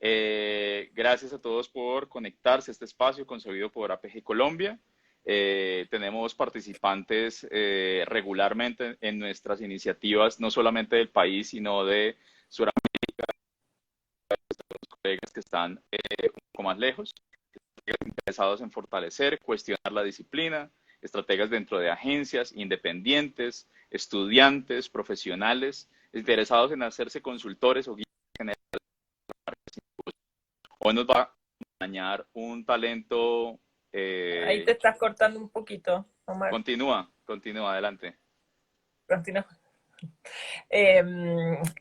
Gracias a todos por conectarse a este espacio concebido por Apg Colombia. Tenemos participantes regularmente en nuestras iniciativas, no solamente del país, sino de Sudamérica, colegas que están un poco más lejos, interesados en fortalecer, cuestionar la disciplina, estrategas dentro de agencias, independientes, estudiantes, profesionales, interesados en hacerse consultores o guías generales. Hoy nos va a acompañar un talento. Ahí te estás cortando un poquito, Omar. Continúa, adelante. Continúa.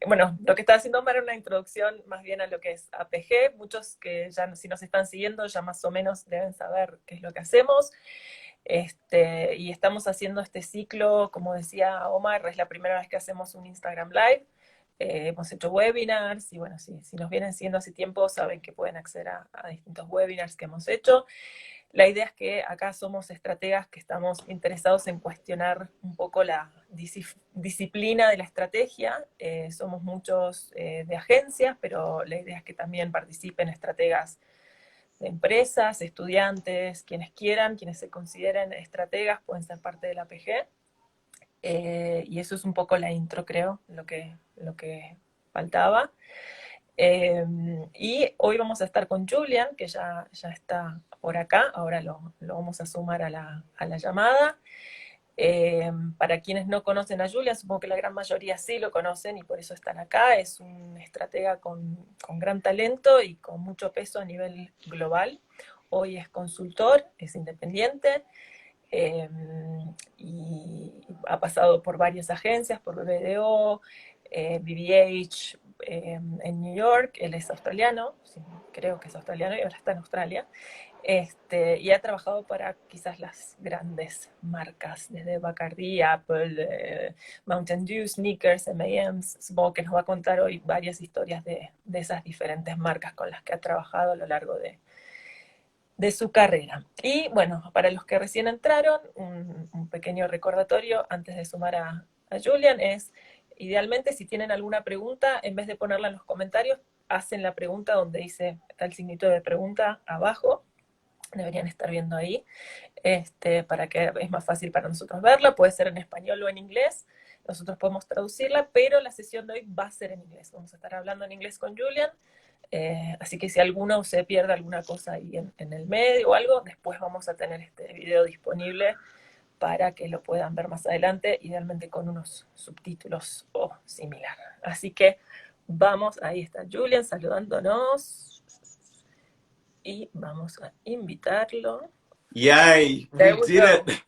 Bueno, lo que está haciendo Omar es una introducción más bien a lo que es APG. Muchos que ya si nos están siguiendo ya más o menos deben saber qué es lo que hacemos. Y estamos haciendo este ciclo, como decía Omar, es la primera vez que hacemos un Instagram Live. Hemos hecho webinars y bueno, si nos vienen siguiendo hace tiempo saben que pueden acceder a distintos webinars que hemos hecho. La idea es que acá somos estrategas que estamos interesados en cuestionar un poco la disciplina de la estrategia. Somos muchos de agencias, pero la idea es que también participen estrategas de empresas, estudiantes, quienes quieran, quienes se consideren estrategas pueden ser parte de la APG. Y eso es un poco la intro, creo, lo que faltaba. Y hoy vamos a estar con Julian, que ya está por acá, ahora lo vamos a sumar a la llamada. Para quienes no conocen a Julian, supongo que la gran mayoría sí lo conocen y por eso están acá. Es un estratega con gran talento y con mucho peso a nivel global. Hoy es consultor, es independiente, y ha pasado por varias agencias, por BBDO, BBH, en New York. Él es australiano, sí, creo que es australiano y ahora está en Australia. Y ha trabajado para quizás las grandes marcas, desde Bacardi, Apple, Mountain Dew, Snickers, M&M's. Supongo que nos va a contar hoy varias historias de esas diferentes marcas con las que ha trabajado a lo largo de su carrera. Y bueno, para los que recién entraron, un pequeño recordatorio antes de sumar a Julian es, idealmente, si tienen alguna pregunta, en vez de ponerla en los comentarios, hacen la pregunta donde dice, está el signito de pregunta abajo, deberían estar viendo ahí, para que es más fácil para nosotros verla. Puede ser en español o en inglés, nosotros podemos traducirla, pero la sesión de hoy va a ser en inglés. Vamos a estar hablando en inglés con Julian, así que si alguno se pierde alguna cosa ahí en el medio o algo, después vamos a tener este video disponible para que lo puedan ver más adelante, idealmente con unos subtítulos o similar. Así que vamos, ahí está Julian saludándonos. Y vamos a invitarlo. Yay, There we we did go. it.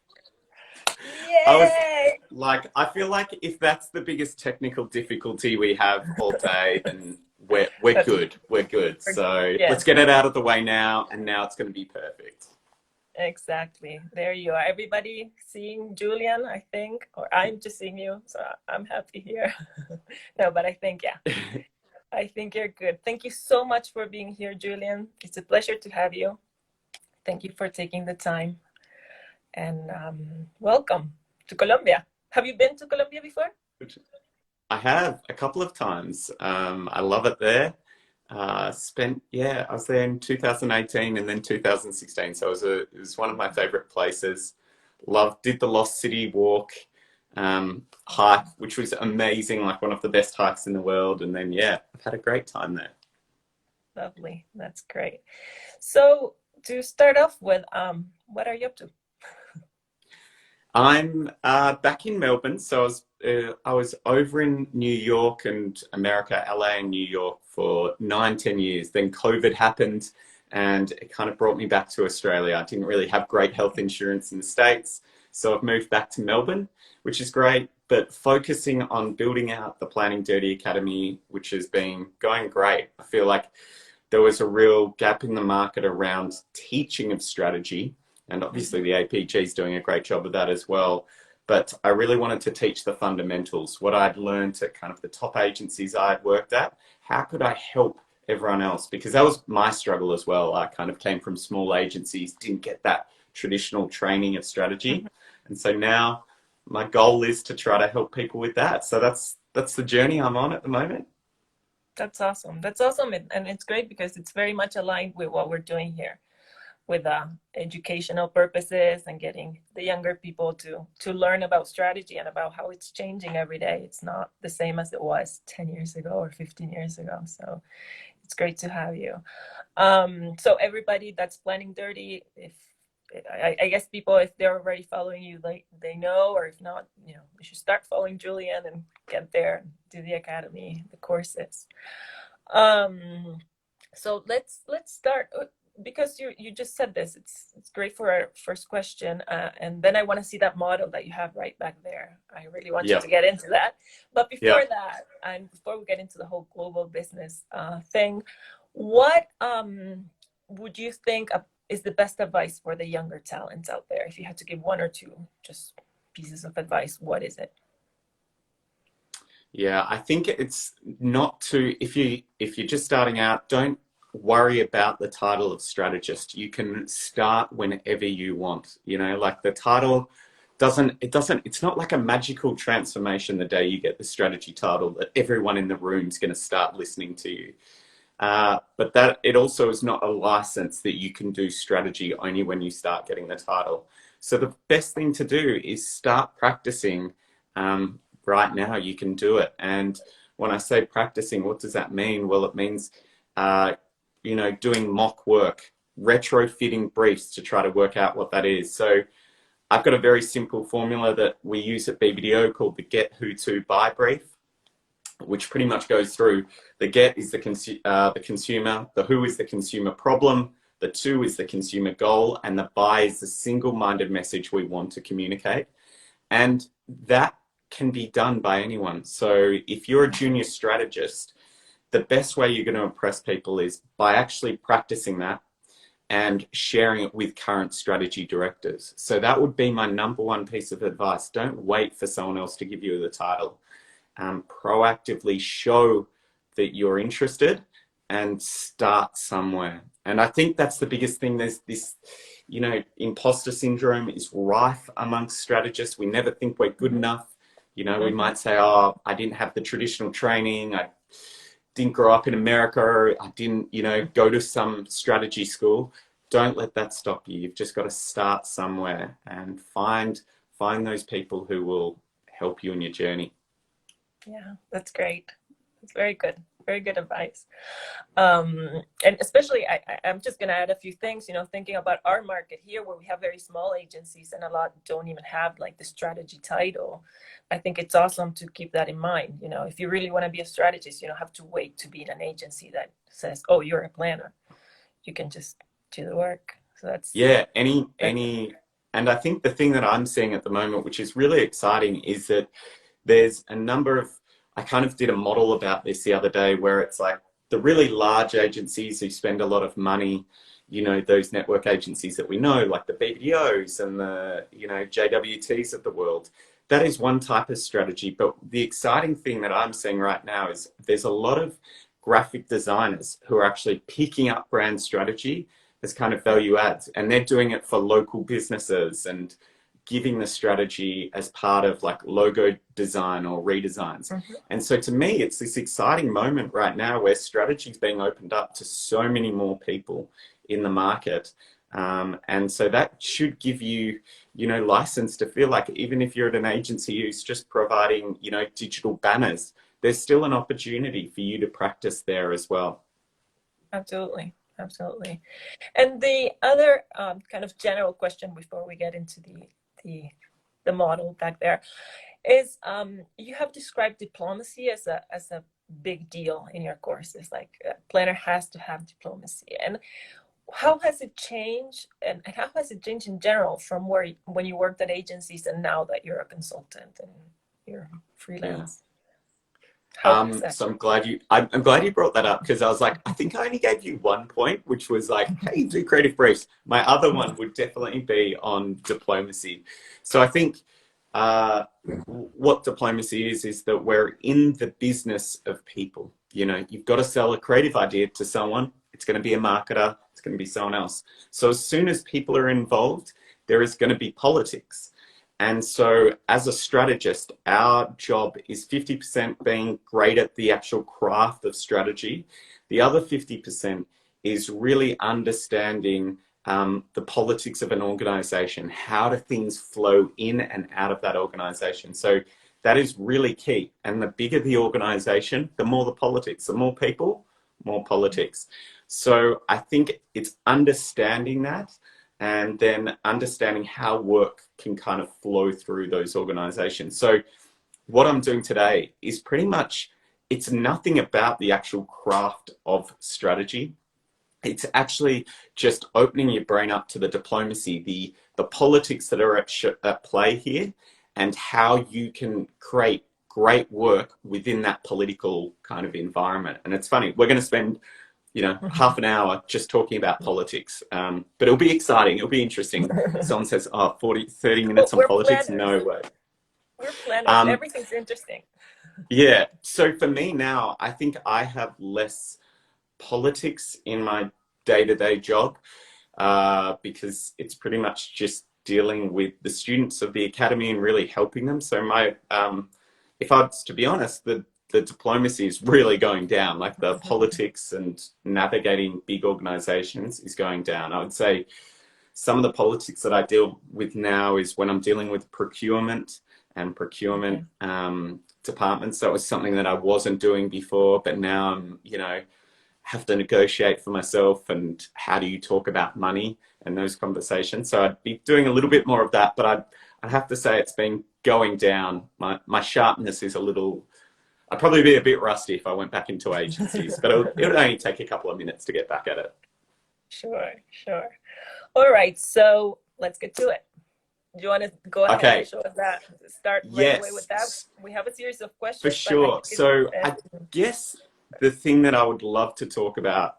Yay! I feel like if that's the biggest technical difficulty we have all day, then we're good. We're good. So yeah. Let's get it out of the way now, and now it's going to be perfect. Exactly. There you are. Everybody seeing Julian, I think, or I'm just seeing you, so I'm happy here. No, but I think, yeah. I think you're good. Thank you so much for being here, Julian. It's a pleasure to have you. Thank you for taking the time. And welcome to Colombia. Have you been to Colombia before? I have a couple of times. I love it there. I was there in 2018 and then 2016. So it was one of my favorite places. Did the Lost City walk. Hike, which was amazing, like one of the best hikes in the world. And then, yeah, I've had a great time there. Lovely. That's great. So to start off with, what are you up to? I'm back in Melbourne. So I was over in New York and America, LA and New York for 9-10 years. Then COVID happened and it kind of brought me back to Australia. I didn't really have great health insurance in the States. So I've moved back to Melbourne, which is great, but focusing on building out the Planning Dirty Academy, which has been going great. I feel like there was a real gap in the market around teaching of strategy, and obviously the APG is doing a great job of that as well. But I really wanted to teach the fundamentals, what I'd learned at kind of the top agencies I'd worked at. How could I help everyone else? Because that was my struggle as well. I kind of came from small agencies, didn't get that traditional training of strategy. And so now my goal is to try to help people with that. So that's the journey I'm on at the moment. That's awesome. That's awesome. And it's great because it's very much aligned with what we're doing here with educational purposes and getting the younger people to learn about strategy and about how it's changing every day. It's not the same as it was 10 years ago or 15 years ago. So it's great to have you. So everybody that's planning dirty, if I guess people, if they're already following you, like they know, or if not, you should start following Julian and get there and do the academy, the courses. So let's start, because you just said this. It's great for our first question, and then I want to see that model that you have right back there. I really want you to get into that. But before that, and before we get into the whole global business thing, what would you think is the best advice for the younger talents out there? If you had to give one or two just pieces of advice, what is it? Yeah, I think it's not to, if you're just starting out, don't worry about the title of strategist. You can start whenever you want. Like the title it's not like a magical transformation the day you get the strategy title that everyone in the room is going to start listening to you. But that it also is not a license that you can do strategy only when you start getting the title. So the best thing to do is start practicing. Right now you can do it. And when I say practicing, what does that mean? Well, it means doing mock work, retrofitting briefs to try to work out what that is. So I've got a very simple formula that we use at BBDO called the get, who, to, buy brief, which pretty much goes through the get is the consumer, the who is the consumer problem, the to is the consumer goal, and the buy is the single-minded message we want to communicate. And that can be done by anyone. So if you're a junior strategist, the best way you're going to impress people is by actually practicing that and sharing it with current strategy directors. So that would be my number one piece of advice. Don't wait for someone else to give you the title. Proactively show that you're interested and start somewhere. And I think that's the biggest thing. There's this, imposter syndrome is rife amongst strategists. We never think we're good enough. We might say, oh, I didn't have the traditional training. I didn't grow up in America. I didn't, go to some strategy school. Don't let that stop you. You've just got to start somewhere and find those people who will help you in your journey. Yeah, that's great. That's very good. Very good advice. And especially, I'm just going to add a few things, thinking about our market here where we have very small agencies and a lot don't even have like the strategy title. I think it's awesome to keep that in mind. If you really want to be a strategist, you don't have to wait to be in an agency that says, oh, you're a planner. You can just do the work. So that's... Yeah, and I think the thing that I'm seeing at the moment, which is really exciting, is that there's a number of, I kind of did a model about this the other day where it's like the really large agencies who spend a lot of money, those network agencies that we know, like the BBDOs and the, JWTs of the world. That is one type of strategy. But the exciting thing that I'm seeing right now is there's a lot of graphic designers who are actually picking up brand strategy as kind of value adds. And they're doing it for local businesses and giving the strategy as part of like logo design or redesigns. Mm-hmm. And so to me, it's this exciting moment right now where strategy is being opened up to so many more people in the market. And so that should give you, license to feel like even if you're at an agency who's just providing, digital banners, there's still an opportunity for you to practice there as well. Absolutely. Absolutely. And the other kind of general question before we get into the model back there is you have described diplomacy as a big deal in your courses. Like a planner has to have diplomacy. And how has it changed, and how has it changed in general from when you worked at agencies and now that you're a consultant and you're freelance? Yeah. So I'm glad you brought that up, because I was like, I think I only gave you 1 point, which was like, hey, do creative briefs. My other one would definitely be on diplomacy. So I think what diplomacy is that we're in the business of people. You've got to sell a creative idea to someone. It's going to be a marketer. It's going to be someone else. So as soon as people are involved, there is going to be politics. And so as a strategist, our job is 50% being great at the actual craft of strategy. The other 50% is really understanding the politics of an organization. How do things flow in and out of that organization? So that is really key. And the bigger the organization, the more the politics. The more people, more politics. So I think it's understanding that, and then understanding how work can kind of flow through those organizations. So what I'm doing today is pretty much, it's nothing about the actual craft of strategy. It's actually just opening your brain up to the diplomacy, the politics that are at play here, and how you can create great work within that political kind of environment. And it's funny, we're going to spend, you know, half an hour just talking about politics, but it'll be exciting, it'll be interesting. Someone says, oh, 30 minutes on politics? Planners. No way. We're planners. Everything's interesting. Yeah, so for me now, I think I have less politics in my day-to-day job, because it's pretty much just dealing with the students of the academy and really helping them. So my, if I was to be honest, the diplomacy is really going down, like the politics and navigating big organizations is going down. I would say some of the politics that I deal with now is when I'm dealing with procurement and procurement departments. That was something that I wasn't doing before, but now I'm, you know, have to negotiate for myself, and how do you talk about money and those conversations. So I'd be doing a little bit more of that, but I'd have to say it's been going down. My sharpness is a little, I'd probably be a bit rusty if I went back into agencies, but it would only take a couple of minutes to get back at it. Sure, sure. All right, so let's get to it. Do you want to go ahead and show us that? Start right away with that. We have a series of questions. For sure. So I guess the thing that I would love to talk about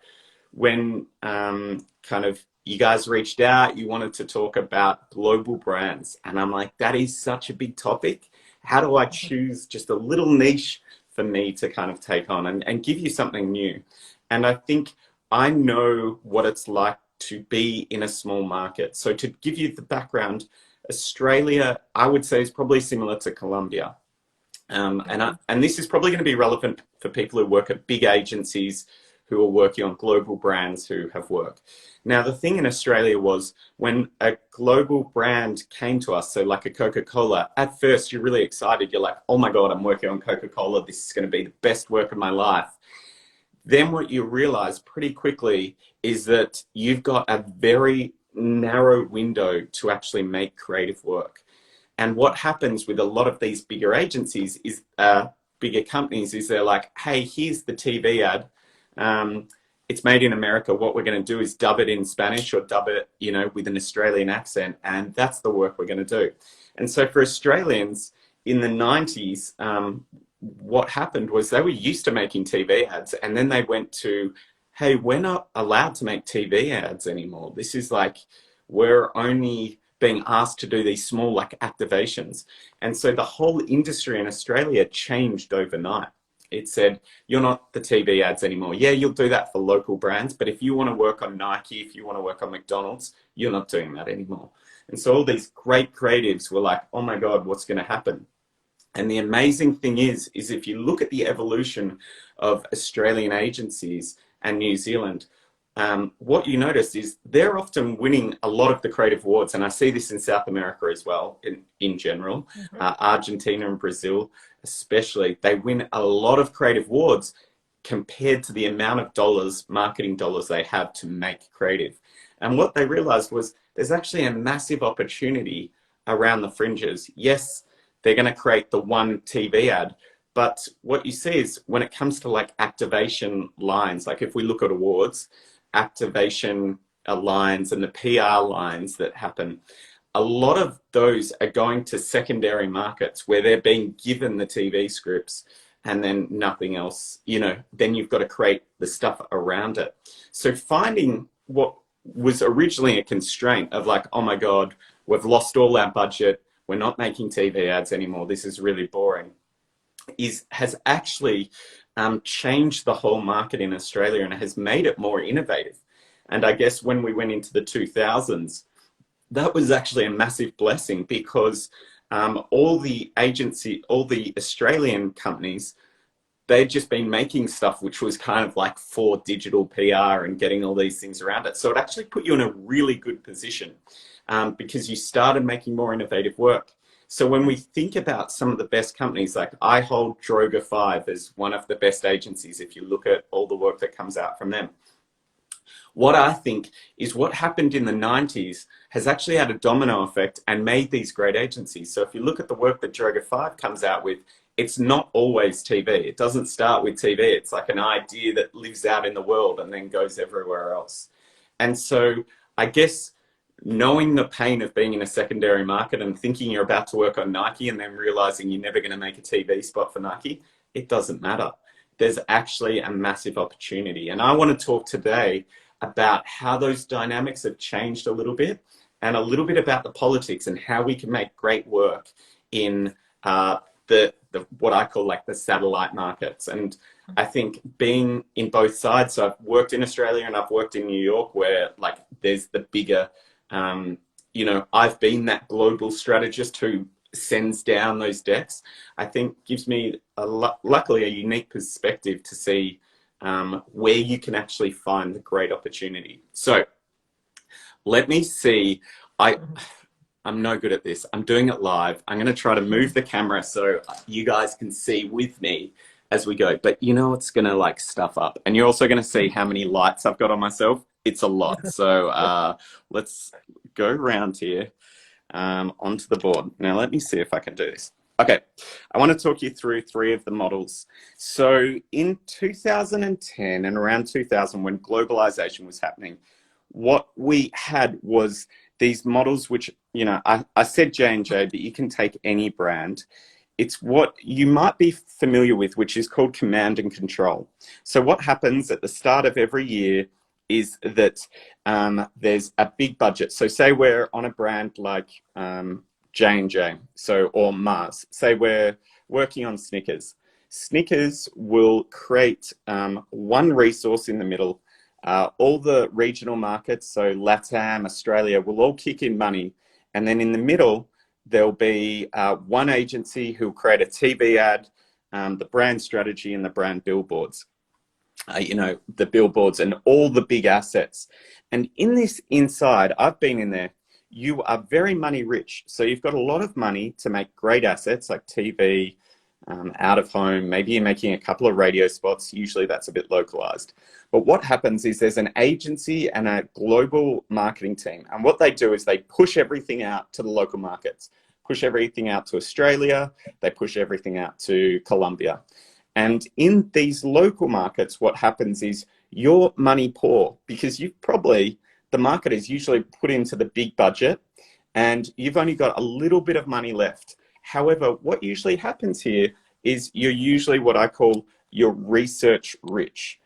when kind of you guys reached out, you wanted to talk about global brands. And I'm like, that is such a big topic. How do I choose just a little niche for me to kind of take on and give you something new? And I think I know what it's like to be in a small market. So to give you the background, Australia, I would say, is probably similar to Colombia. And this is probably going to be relevant for people who work at big agencies, who are working on global brands, who have work. Now, the thing in Australia was when a global brand came to us, so like a Coca-Cola, at first you're really excited. You're like, oh my God, I'm working on Coca-Cola. This is going to be the best work of my life. Then what you realize pretty quickly is that you've got a very narrow window to actually make creative work. And what happens with a lot of these bigger agencies is, bigger companies, is they're like, hey, here's the TV ad. It's made in America. What we're going to do is dub it in Spanish or dub it, you know, with an Australian accent. And that's the work we're going to do. And so for Australians in the 90s, what happened was they were used to making TV ads. And then they went to, hey, we're not allowed to make TV ads anymore. This is like, we're only being asked to do these small like activations. And so the whole industry in Australia changed overnight. It said, you're not the TV ads anymore. Yeah, you'll do that for local brands, but if you want to work on Nike, if you want to work on McDonald's, you're not doing that anymore. And so all these great creatives were like, oh my God, what's going to happen? And the amazing thing is if you look at the evolution of Australian agencies and New Zealand, what you notice is they're often winning a lot of the creative awards. And I see this in South America as well, in general. Argentina and Brazil especially, they win a lot of creative awards compared to the amount of dollars, marketing dollars they have to make creative. And what they realized was there's actually a massive opportunity around the fringes. Yes, they're going to create the one TV ad, but what you see is when it comes to like activation lines, like if we look at awards, activation lines and the PR lines that happen, a lot of those are going to secondary markets where they're being given the TV scripts and then nothing else, you know, then you've got to create the stuff around it. So finding what was originally a constraint of like, oh my God, we've lost all our budget, we're not making TV ads anymore, this is really boring, has actually changed the whole market in Australia and has made it more innovative. And I guess when we went into the 2000s, that was actually a massive blessing because all the Australian companies, they'd just been making stuff which was kind of like for digital PR and getting all these things around it. So it actually put you in a really good position because you started making more innovative work. So when we think about some of the best companies, like I hold Droga 5 as one of the best agencies if you look at all the work that comes out from them. What I think is what happened in the 90s has actually had a domino effect and made these great agencies. So if you look at the work that Droga 5 comes out with, it's not always TV. It doesn't start with TV. It's like an idea that lives out in the world and then goes everywhere else. And so I guess knowing the pain of being in a secondary market and thinking you're about to work on Nike and then realizing you're never going to make a TV spot for Nike, it doesn't matter. There's actually a massive opportunity. And I want to talk today about how those dynamics have changed a little bit and a little bit about the politics and how we can make great work in what I call like the satellite markets. And I think being in both sides, so I've worked in Australia and I've worked in New York where like there's the bigger, you know, I've been that global strategist who sends down those decks. I think gives me luckily a unique perspective to see where you can actually find the great opportunity. So let me see. I'm no good at this. I'm doing it live. I'm going to try to move the camera so you guys can see with me as we go. But you know, it's going to like stuff up. And you're also going to see how many lights I've got on myself. It's a lot. So let's go around here onto the board. Now, let me see if I can do this. Okay, I want to talk you through 3 of the models. So in 2010 and around 2000, when globalization was happening, what we had was these models, which, you know, I said J&J, but you can take any brand. It's what you might be familiar with, which is called command and control. So what happens at the start of every year is that there's a big budget. So say we're on a brand like J&J, or Mars. Say we're working on Snickers. Snickers will create one resource in the middle. All the regional markets, so LATAM, Australia, will all kick in money. And then in the middle, there'll be one agency who'll create a TV ad, the brand strategy and the brand billboards. You know, the billboards and all the big assets. And in this inside, I've been in there, you are very money rich. So you've got a lot of money to make great assets like TV, out of home, maybe you're making a couple of radio spots. Usually that's a bit localized. But what happens is there's an agency and a global marketing team. And what they do is they push everything out to the local markets, push everything out to Australia, they push everything out to Colombia. And in these local markets, what happens is you're money poor because the market is usually put into the big budget and you've only got a little bit of money left. However, what usually happens here is you're usually what I call your resource rich,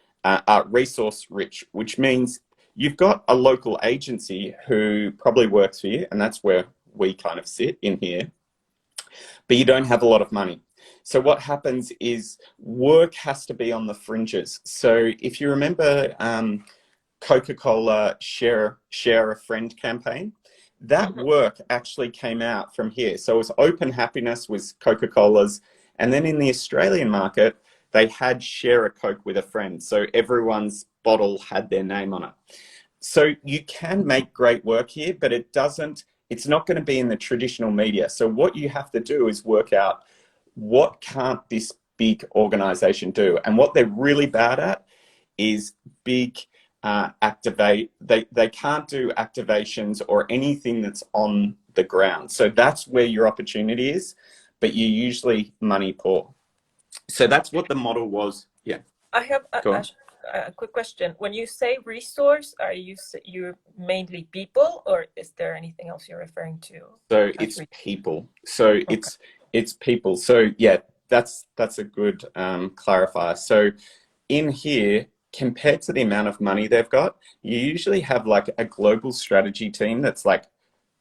which means you've got a local agency who probably works for you, and that's where we kind of sit in here, but you don't have a lot of money. So what happens is work has to be on the fringes. So if you remember Coca-Cola Share a Friend campaign, that work actually came out from here. So it was Open Happiness was Coca-Cola's. And then in the Australian market, they had Share a Coke with a Friend. So everyone's bottle had their name on it. So you can make great work here, but it's not going to be in the traditional media. So what you have to do is work out what can't this big organization do? And what they're really bad at is big they can't do activations or anything that's on the ground. So that's where your opportunity is, but you're usually money poor. So that's what the model was. Yeah. I have a quick question. When you say resource, are you mainly people, or is there anything else you're referring to? So it's people. So okay. It's people. So yeah, that's a good clarifier. So in here, compared to the amount of money they've got, you usually have like a global strategy team that's like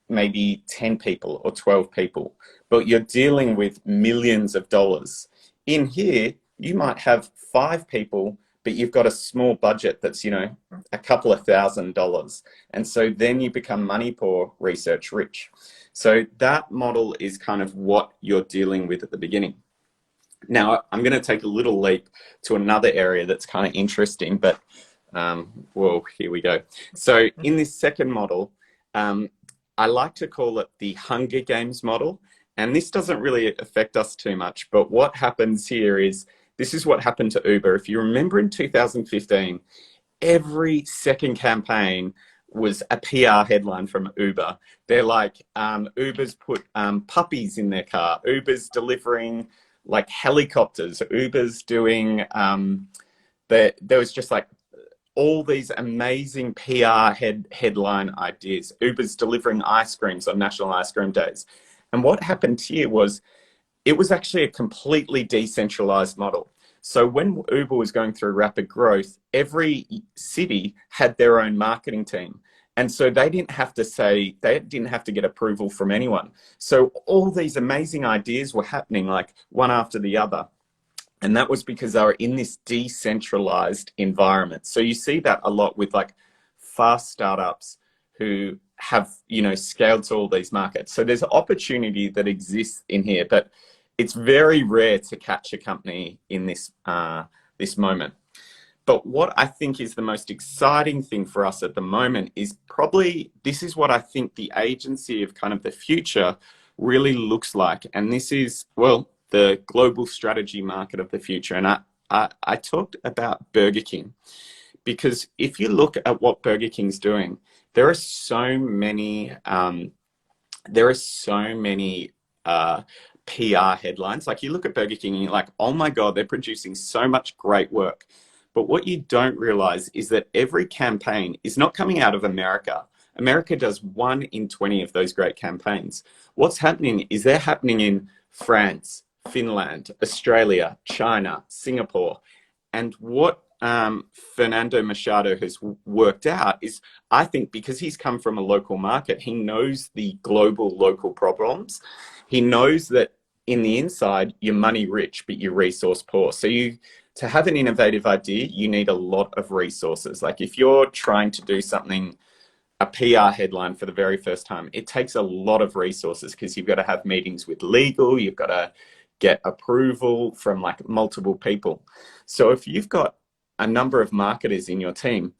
maybe 10 people or 12 people, but you're dealing with millions of dollars. In here, you might have 5 people, but you've got a small budget that's, you know, a couple of $1,000s. And so then you become money poor, research rich. So that model is kind of what you're dealing with at the beginning. Now, I'm going to take a little leap to another area that's kind of interesting, but, whoa, here we go. So in this second model, I like to call it the Hunger Games model. And this doesn't really affect us too much, but what happens here is, this is what happened to Uber. If you remember in 2015, every second campaign was a PR headline from Uber. They're like, Uber's put puppies in their car. Uber's delivering like helicopters. Uber's doing, there was just like all these amazing PR headline ideas. Uber's delivering ice creams on National Ice Cream Days. And what happened here was, it was actually a completely decentralized model. So when Uber was going through rapid growth, every city had their own marketing team. And so they didn't have to get approval from anyone. So all these amazing ideas were happening like one after the other. And that was because they were in this decentralized environment. So you see that a lot with like fast startups who have, you know, scaled to all these markets. So there's opportunity that exists in here, but it's very rare to catch a company in this, this moment. But what I think is the most exciting thing for us at the moment is probably, this is what I think the agency of kind of the future really looks like. And this is, well, the global strategy market of the future. And I talked about Burger King, because if you look at what Burger King's doing, there are so many PR headlines. Like you look at Burger King and you're like, oh my God, they're producing so much great work. But what you don't realize is that every campaign is not coming out of America. America does 1 in 20 of those great campaigns. What's happening is they're happening in France, Finland, Australia, China, Singapore. And what Fernando Machado has worked out is, I think because he's come from a local market, he knows the global local problems. He knows that in the inside, you're money rich, but you're resource poor. So to have an innovative idea, you need a lot of resources. Like if you're trying to do something, a PR headline for the very first time, it takes a lot of resources because you've got to have meetings with legal, you've got to get approval from like multiple people. So if you've got a number of marketers in your team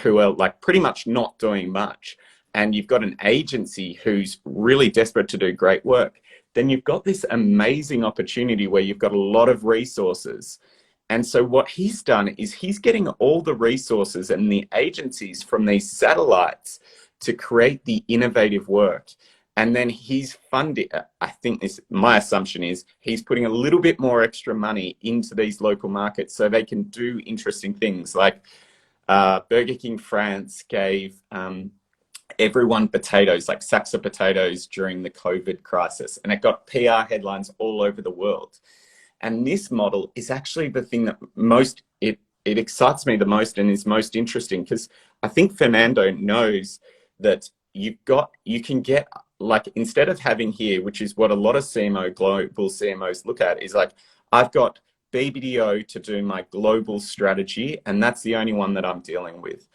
who are like pretty much not doing much, and you've got an agency who's really desperate to do great work, then you've got this amazing opportunity where you've got a lot of resources. And so what he's done is he's getting all the resources and the agencies from these satellites to create the innovative work. And then he's funding, I think my assumption is he's putting a little bit more extra money into these local markets so they can do interesting things. Like Burger King France gave everyone potatoes, like sacks of potatoes during the COVID crisis. And it got PR headlines all over the world. And this model is actually the thing that it excites me the most and is most interesting, because I think Fernando knows that you can get, like, instead of having here, which is what a lot of global CMOs look at, is like, I've got BBDO to do my global strategy, and that's the only one that I'm dealing with.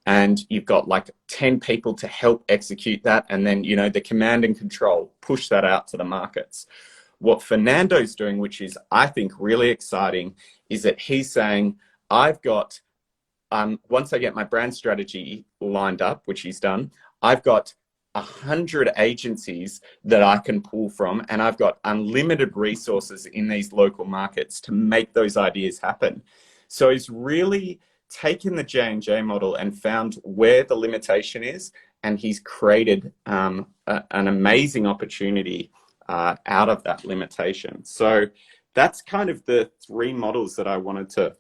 And you've got like 10 people to help execute that. And then, you know, the command and control, push that out to the markets. What Fernando's doing, which is, I think, really exciting, is that he's saying, I've got, once I get my brand strategy lined up, which he's done, I've got 100 agencies that I can pull from, and I've got unlimited resources in these local markets to make those ideas happen. So he's really taken the J&J model and found where the limitation is, and he's created an amazing opportunity out of that limitation. So that's kind of the 3 models that I wanted to,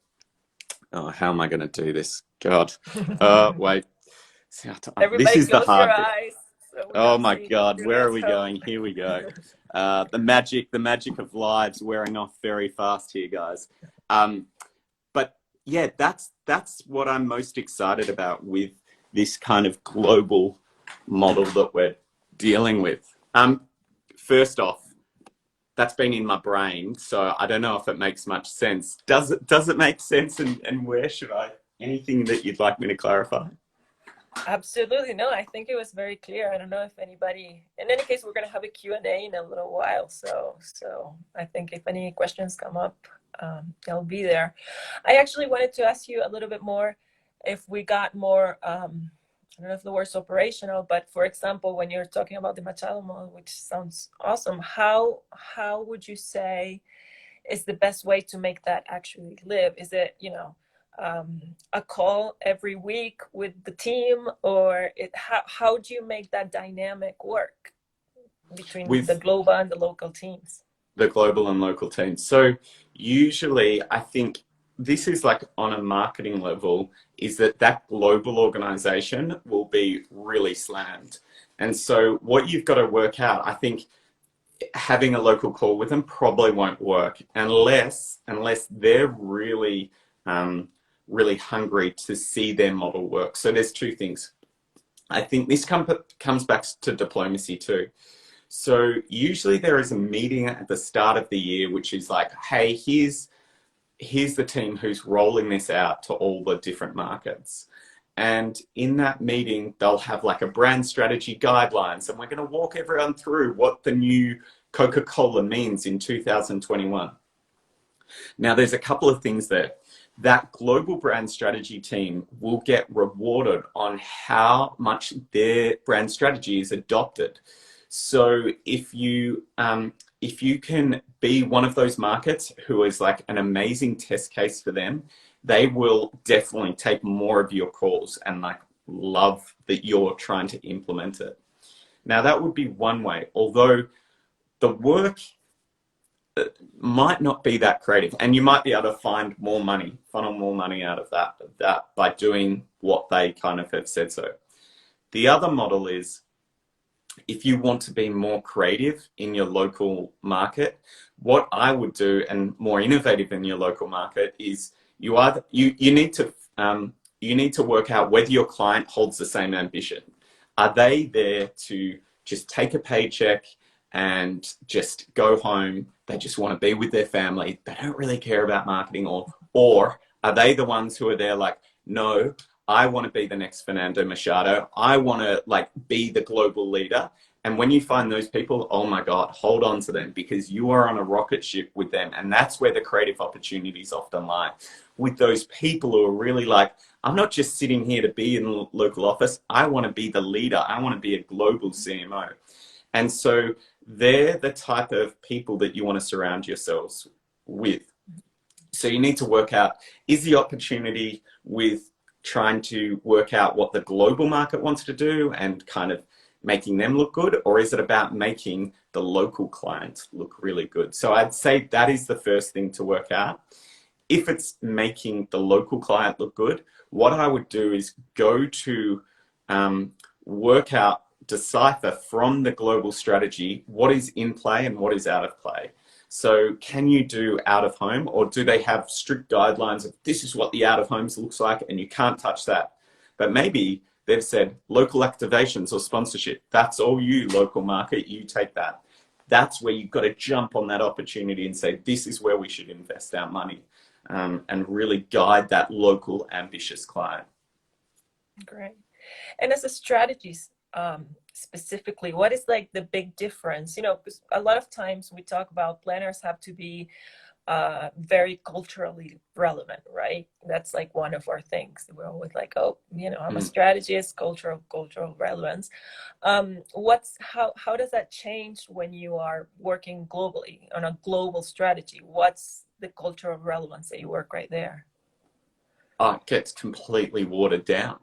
how am I going to do this? God, wait. This is the hard bit. So oh my God, where are we going? Here we go. The magic of lives wearing off very fast here, guys. But yeah, that's what I'm most excited about with this kind of global model that we're dealing with. First off, that's been in my brain, so I don't know if it makes much sense. Does it make sense, and where should I, anything that you'd like me to clarify? Absolutely. No, I think it was very clear. I don't know if anybody, in any case, we're going to have a Q&A in a little while. So I think if any questions come up, they'll be there. I actually wanted to ask you a little bit more if we got more, I don't know if the word's operational, but for example, when you're talking about the Machado model, which sounds awesome, how would you say is the best way to make that actually live? Is it, you know, a call every week with the team, or how do you make that dynamic work between the global and the local teams? The global and local teams. So usually I think this is like on a marketing level, is that global organization will be really slammed. And so what you've got to work out, I think having a local call with them probably won't work unless they're really, really hungry to see their model work. So there's two things. I think this comes back to diplomacy too. So usually there is a meeting at the start of the year, which is like, hey, here's the team who's rolling this out to all the different markets. And in that meeting, they'll have like a brand strategy guidelines, and we're going to walk everyone through what the new Coca-Cola means in 2021. Now, there's a couple of things there. That global brand strategy team will get rewarded on how much their brand strategy is adopted. So if you can be one of those markets who is like an amazing test case for them, they will definitely take more of your calls and like love that you're trying to implement it. Now that would be one way, although the work might not be that creative, and you might be able to find more money, funnel more money out of that by doing what they kind of have said so. The other model is, if you want to be more creative in your local market, what I would do, and more innovative in your local market, is you need to work out whether your client holds the same ambition. Are they there to just take a paycheck and just go home? They just want to be with their family. They don't really care about marketing, or are they the ones who are there like, no, I want to be the next Fernando Machado. I want to like be the global leader. And when you find those people, oh my God, hold on to them, because you are on a rocket ship with them. And that's where the creative opportunities often lie. With those people who are really like, I'm not just sitting here to be in the local office. I want to be the leader. I want to be a global CMO. And so they're the type of people that you want to surround yourselves with. So you need to work out, is the opportunity with trying to work out what the global market wants to do and kind of making them look good, or is it about making the local clients look really good? So I'd say that is the first thing to work out. If it's making the local client look good, what I would do is go to work out, decipher from the global strategy what is in play and what is out of play. So can you do out of home, or do they have strict guidelines of this is what the out of homes looks like and you can't touch that? But maybe they've said local activations or sponsorship. That's all you, local market, you take that. That's where you've got to jump on that opportunity and say, this is where we should invest our money, and really guide that local ambitious client. Great. And as a strategist, specifically, what is like the big difference? You know, because a lot of times we talk about planners have to be very culturally relevant, right? That's like one of our things. We're always like, oh, you know, I'm a strategist, cultural relevance. How does that change when you are working globally on a global strategy? What's the cultural relevance that you work right there? Oh, it gets completely watered down.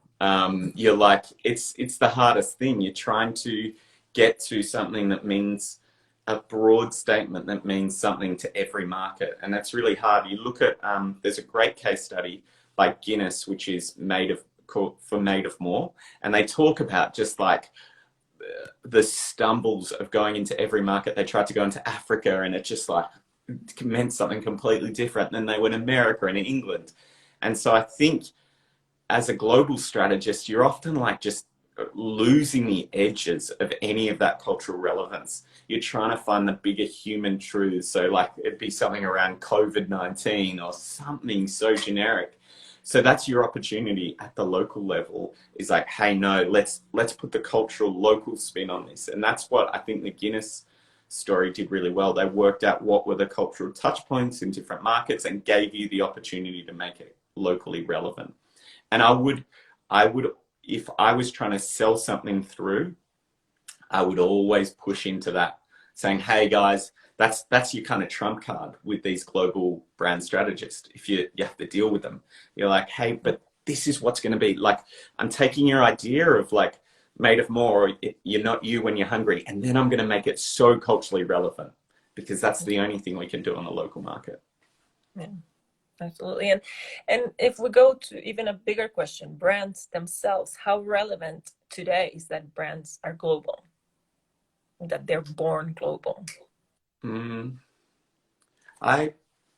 You're like, it's the hardest thing. You're trying to get to something that means a broad statement that means something to every market. And that's really hard. You look at, there's a great case study by Guinness, which is made of more. And they talk about just like the stumbles of going into every market. They tried to go into Africa and it just like meant something completely different. Then they went to America and England. And so I think as a global strategist, you're often like just losing the edges of any of that cultural relevance. You're trying to find the bigger human truths. So like it'd be something around COVID-19 or something so generic. So that's your opportunity at the local level, is like, hey, no, let's put the cultural local spin on this. And that's what I think the Guinness story did really well. They worked out what were the cultural touch points in different markets and gave you the opportunity to make it locally relevant. And I would, if I was trying to sell something through, I would always push into that, saying, hey guys, that's your kind of trump card with these global brand strategists. If you have to deal with them, you're like, hey, but this is what's going to be like, I'm taking your idea of like made of more, you're not you when you're hungry, and then I'm going to make it so culturally relevant, because that's the only thing we can do on the local market. Yeah, absolutely. And if we go to even a bigger question, brands themselves, how relevant today is that brands are global, that they're born global? I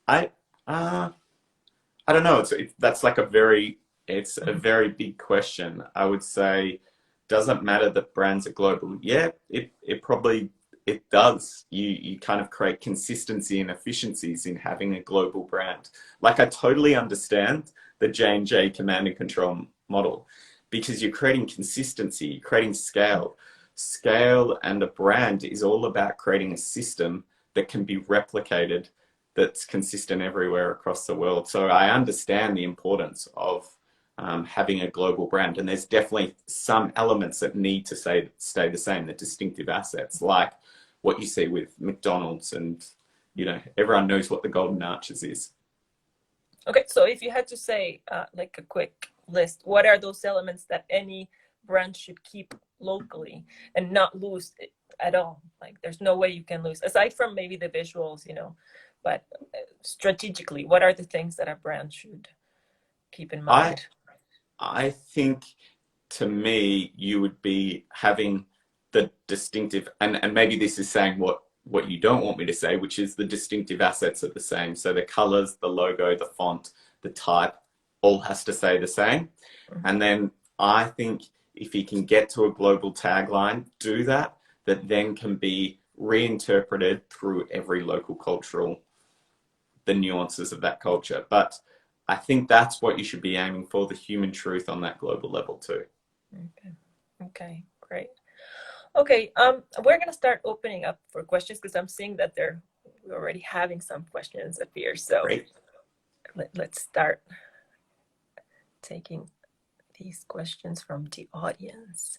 don't know. That's like a very big question. I would say, does it matter that brands are global? Yeah, it probably does. You kind of create consistency and efficiencies in having a global brand. Like I totally understand the J&J command and control model, because you're creating consistency, you're creating scale. Scale and a brand is all about creating a system that can be replicated, that's consistent everywhere across the world. So I understand the importance of having a global brand, and there's definitely some elements that need to stay the same, the distinctive assets, like what you see with McDonald's, and you know, everyone knows what the Golden Arches is. Okay, so if you had to say like a quick list, what are those elements that any brand should keep locally and not lose it at all? Like there's no way you can lose, aside from maybe the visuals, you know, but strategically, what are the things that a brand should keep in mind? I think, to me, you would be having the distinctive, and maybe this is saying what you don't want me to say, which is the distinctive assets are the same. So the colors, the logo, the font, the type, all has to stay the same. And then I think if you can get to a global tagline, do that then can be reinterpreted through every local cultural, the nuances of that culture. But I think that's what you should be aiming for, the human truth on that global level too. Okay, great. Okay, we're gonna start opening up for questions, because I'm seeing that we're already having some questions appear. So let's start taking these questions from the audience.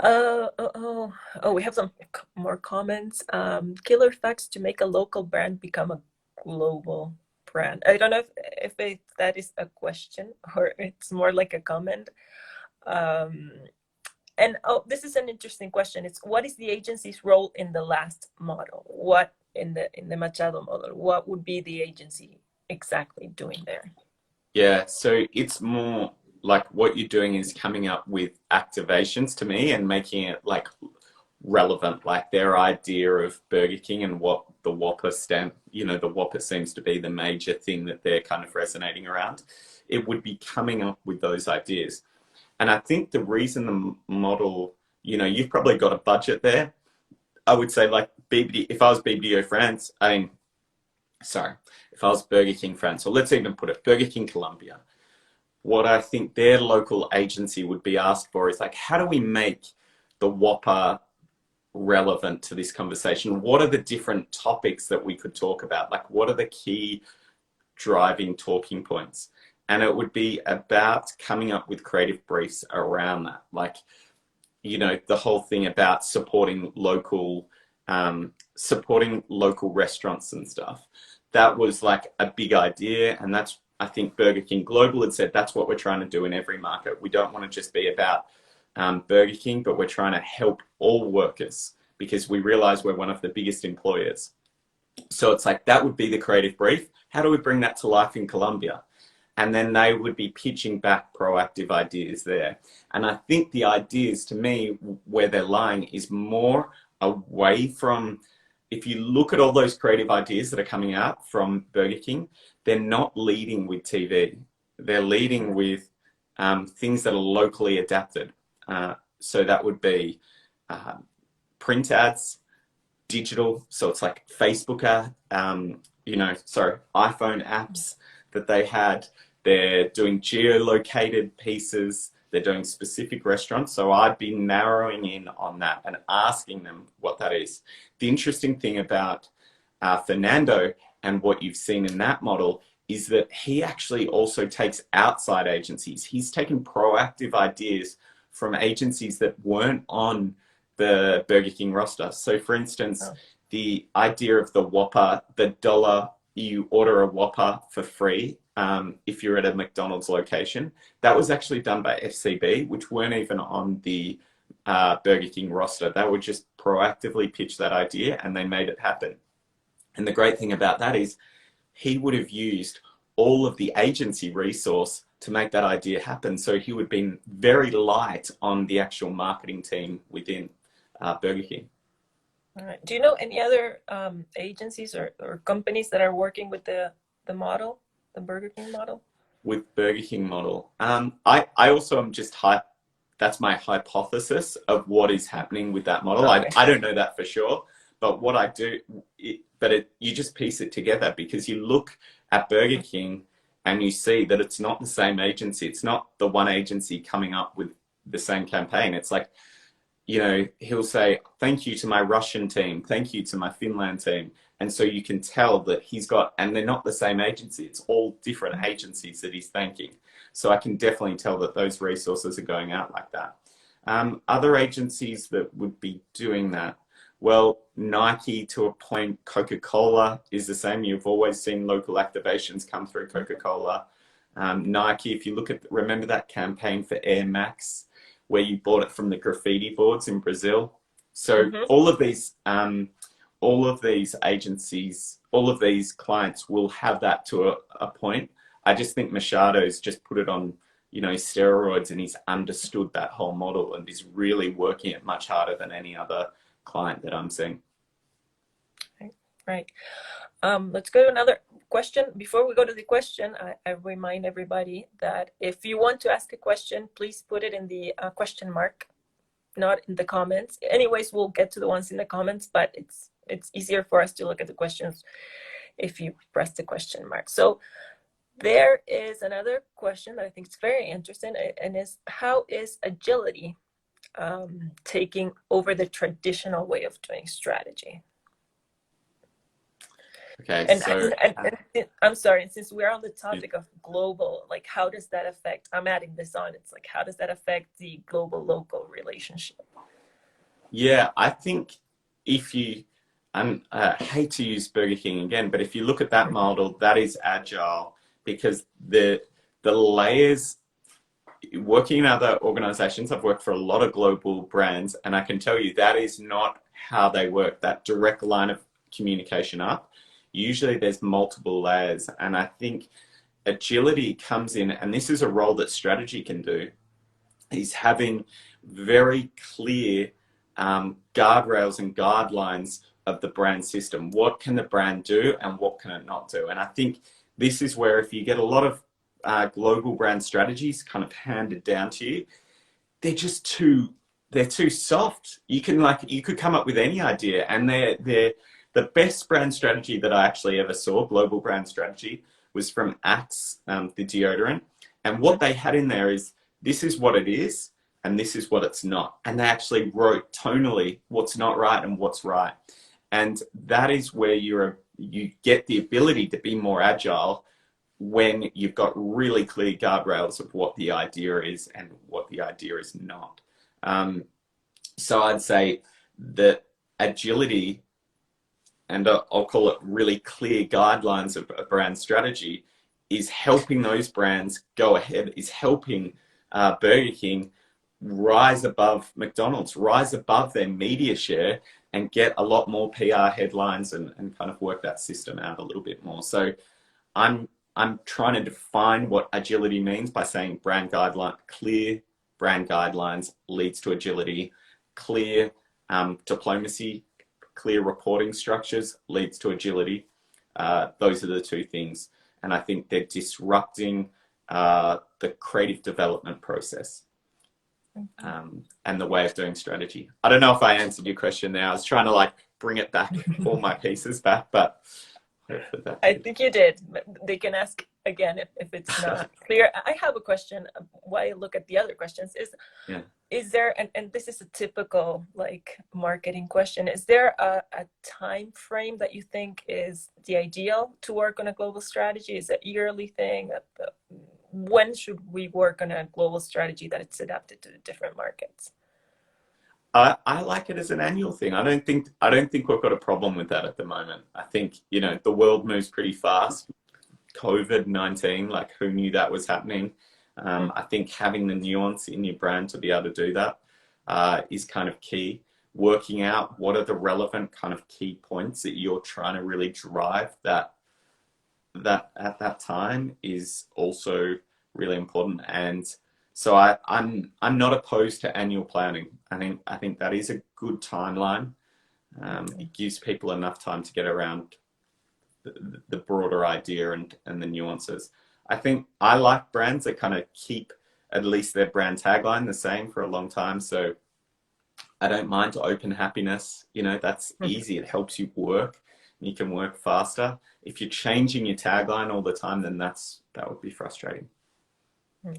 We have some more comments. Killer facts to make a local brand become a global brand. I don't know if that is a question or it's more like a comment. And this is an interesting question. It's, what is the agency's role in the last model? What in the Machado model? What would be the agency exactly doing there? Yeah, so it's more like what you're doing is coming up with activations, to me, and making it like relevant, like their idea of Burger King and what the Whopper the Whopper seems to be the major thing that they're kind of resonating around. It would be coming up with those ideas. And I think the reason the model, you've probably got a budget there. I would say like if I was BBDO France, if I was Burger King France, or let's even put it Burger King Colombia, what I think their local agency would be asked for is like, how do we make the Whopper relevant to this conversation? What are the different topics that we could talk about? Like, what are the key driving talking points? And it would be about coming up with creative briefs around that. Like, the whole thing about supporting local restaurants and stuff. That was like a big idea. And that's, I think Burger King Global had said, that's what we're trying to do in every market. We don't want to just be about Burger King, but we're trying to help all workers because we realize we're one of the biggest employers. So it's like, that would be the creative brief. How do we bring that to life in Colombia? And then they would be pitching back proactive ideas there. And I think the ideas, to me, where they're lying is more away from, if you look at all those creative ideas that are coming out from Burger King, they're not leading with TV. They're leading with things that are locally adapted. So that would be print ads, digital, so it's like Facebook, iPhone apps that they had. They're doing geolocated pieces. They're doing specific restaurants. So I'd be narrowing in on that and asking them what that is. The interesting thing about Fernando and what you've seen in that model is that he actually also takes outside agencies. He's taken proactive ideas from agencies that weren't on the Burger King roster. So for instance, the idea of the Whopper, the $1, you order a Whopper for free if you're at a McDonald's location, that was actually done by FCB, which weren't even on the Burger King roster. They would just proactively pitch that idea and they made it happen. And the great thing about that is he would have used all of the agency resource to make that idea happen. So he would have been very light on the actual marketing team within Burger King. All right. Do you know any other agencies or companies that are working with the model, the Burger King model? With Burger King model, I also am just that's my hypothesis of what is happening with that model. Okay. I don't know that for sure, but what I do, you just piece it together because you look at Burger King and you see that it's not the same agency. It's not the one agency coming up with the same campaign. It's like, you know, he'll say, thank you to my Russian team, thank you to my Finland team. And so you can tell that he's got, and they're not the same agency, it's all different agencies that he's thanking. So I can definitely tell that those resources are going out like that. Other agencies that would be doing that, well, Nike to a point, Coca-Cola is the same. You've always seen local activations come through Coca-Cola. Nike, if you look at, remember that campaign for Air Max, where you bought it from the graffiti boards in Brazil. So all of these agencies, all of these clients will have that to a point. I just think Machado's just put it on, you know, steroids, and he's understood that whole model and is really working it much harder than any other client that I'm seeing. Right. Let's go to another question. Before we go to the question, I remind everybody that if you want to ask a question, please put it in the question mark, not in the comments. Anyways, we'll get to the ones in the comments, but it's easier for us to look at the questions if you press the question mark. So there is another question that I think is very interesting, and is, how is agility taking over the traditional way of doing strategy? Okay, and, so I'm sorry, since we're on the topic of global, like how does that affect, I'm adding this on, it's like, how does that affect the global-local relationship? Yeah, I think if you, I hate to use Burger King again, but if you look at that model, that is agile, because the layers, working in other organizations, I've worked for a lot of global brands, and I can tell you that is not how they work, that direct line of communication up. Usually there's multiple layers, and I think agility comes in, and this is a role that strategy can do, is having very clear guardrails and guidelines of the brand system. What can the brand do and what can it not do? And I think this is where, if you get a lot of global brand strategies kind of handed down to you, they're just too soft. You could come up with any idea, and they're the best brand strategy that I actually ever saw, global brand strategy, was from Axe, the deodorant. And what they had in there is, this is what it is, and this is what it's not. And they actually wrote tonally what's not right and what's right. And that is where you get the ability to be more agile, when you've got really clear guardrails of what the idea is and what the idea is not. So I'd say that agility, and I'll call it really clear guidelines of a brand strategy, is helping those brands go ahead, is helping Burger King rise above McDonald's, rise above their media share, and get a lot more PR headlines and kind of work that system out a little bit more. So I'm trying to define what agility means by saying clear brand guidelines leads to agility, clear diplomacy, clear reporting structures leads to agility. Those are the two things. And I think they're disrupting the creative development process. and the way of doing strategy. I don't know if I answered your question there. I was trying to like bring it back, all my pieces back, but I think you did. They can ask again if it's not clear. I have a question. While I look at the other questions, is there, and this is a typical like marketing question, is there a time frame that you think is the ideal to work on a global strategy? Is it a yearly thing? When should we work on a global strategy that it's adapted to the different markets? I like it as an annual thing. I don't think we've got a problem with that at the moment. I think, you know, the world moves pretty fast. COVID-19, like who knew that was happening? I think having the nuance in your brand to be able to do that is kind of key. Working out what are the relevant kind of key points that you're trying to really drive that at that time is also really important. And so I'm not opposed to annual planning. I think that is a good timeline. It gives people enough time to get around the broader idea and the nuances. I think I like brands that kind of keep at least their brand tagline the same for a long time. So I don't mind open happiness. You know, that's easy. It helps you work. You can work faster. If you're changing your tagline all the time, then that would be frustrating. Yeah.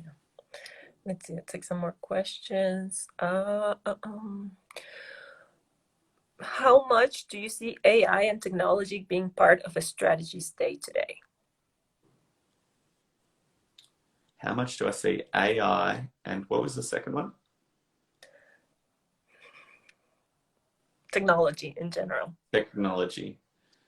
Let's see, let's take some more questions. How much do you see AI and technology being part of a strategy's day today? How much do I see AI and what was the second one? Technology in general. Technology.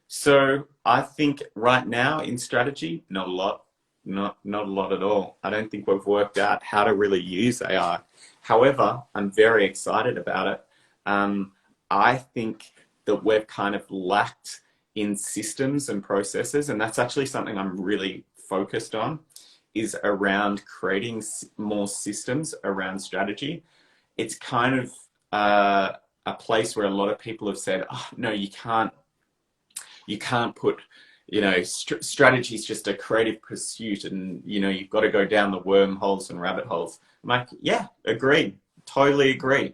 So I think right now in strategy, not a lot. Not a lot at all. I don't think we've worked out how to really use AI. However, I'm very excited about it. I think that we've kind of lacked in systems and processes, and that's actually something I'm really focused on, is around creating more systems around strategy. It's kind of a place where a lot of people have said, oh, no, you can't put, you know, strategy is just a creative pursuit and, you know, you've got to go down the wormholes and rabbit holes. I'm like, yeah, agreed. Totally agree.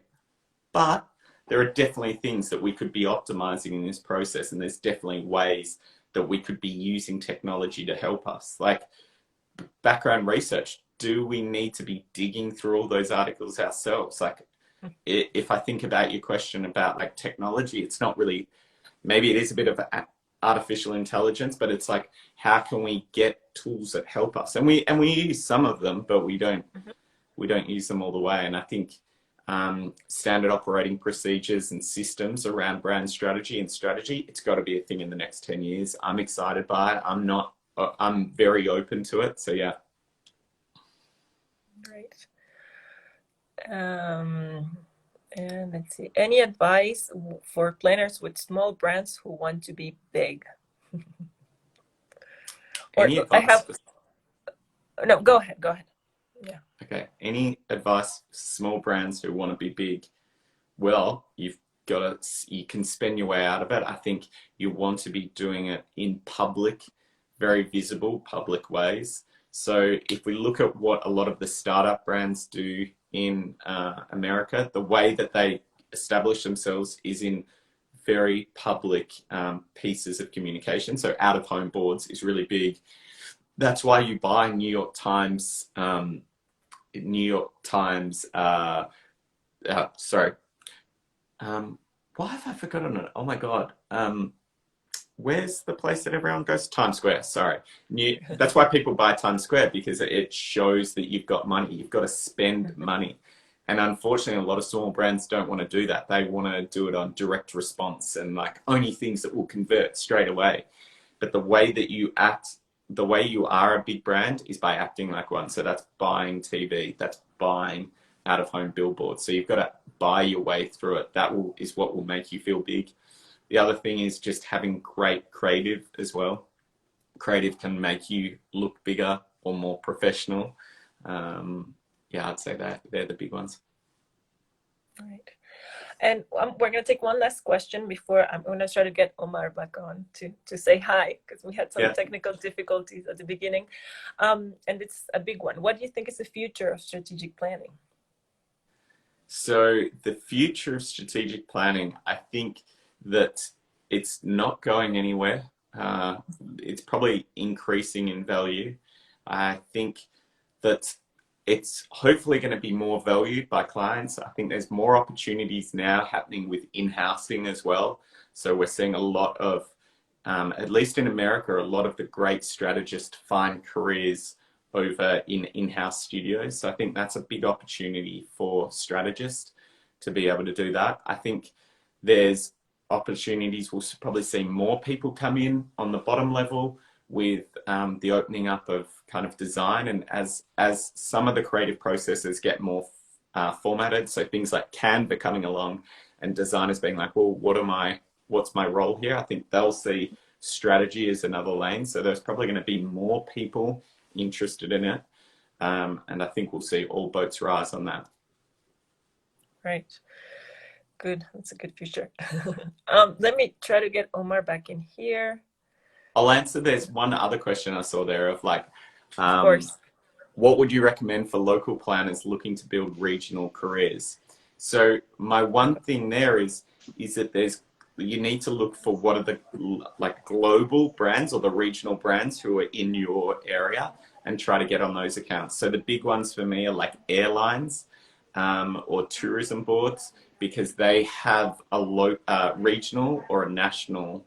But there are definitely things that we could be optimizing in this process. And there's definitely ways that we could be using technology to help us. Like background research, do we need to be digging through all those articles ourselves? Like if I think about your question about like technology, it's not really, maybe it is a bit of artificial intelligence, but it's like, how can we get tools that help us? And we use some of them, but we don't use them all the way. And I think standard operating procedures and systems around brand strategy and strategy, it's got to be a thing in the next 10 years. I'm excited by it. I'm very open to it. So yeah. Great. And let's see, any advice for planners with small brands who want to be big? Any advice? No, go ahead. Yeah. Okay. Any advice for small brands who want to be big? Well, you can spend your way out of it. I think you want to be doing it in public, very visible public ways. So if we look at what a lot of the startup brands do in America, the way that they establish themselves is in very public pieces of communication. So out-of-home boards is really big. That's why you buy New York Times. Why have I forgotten it? Oh my God. Where's the place that everyone goes? Times Square, sorry. That's why people buy Times Square, because it shows that you've got money. You've got to spend money. And unfortunately, a lot of small brands don't want to do that. They want to do it on direct response and like only things that will convert straight away. But the way that you act, the way you are a big brand is by acting like one. So that's buying TV, that's buying out-of-home billboards. So you've got to buy your way through it. Is what will make you feel big. The other thing is just having great creative as well. Creative can make you look bigger or more professional. Yeah, I'd say that they're the big ones. All right. And we're going to take one last question before I'm going to try to get Omar back on to say hi, because we had some technical difficulties at the beginning. And it's a big one. What do you think is the future of strategic planning? So the future of strategic planning, I think that it's not going anywhere. It's probably increasing in value. I think that it's hopefully going to be more valued by clients. I think there's more opportunities now happening with in-housing as well. So we're seeing a lot of, at least in America, a lot of the great strategists find careers over in in-house studios. So I think that's a big opportunity for strategists to be able to do that. I think there's opportunities. We'll probably see more people come in on the bottom level with the opening up of kind of design, and as some of the creative processes get more formatted, so things like Canva coming along and designers being like, well, what's my role here? I think they'll see strategy as another lane. So there's probably going to be more people interested in it, and I think we'll see all boats rise on that. Right. Good. That's a good future. Let me try to get Omar back in here. I'll answer. There's one other question I saw there of like, of course, what would you recommend for local planners looking to build regional careers? So my one thing there is that you need to look for what are the like global brands or the regional brands who are in your area and try to get on those accounts. So the big ones for me are like airlines or tourism boards, because they have a regional or a national,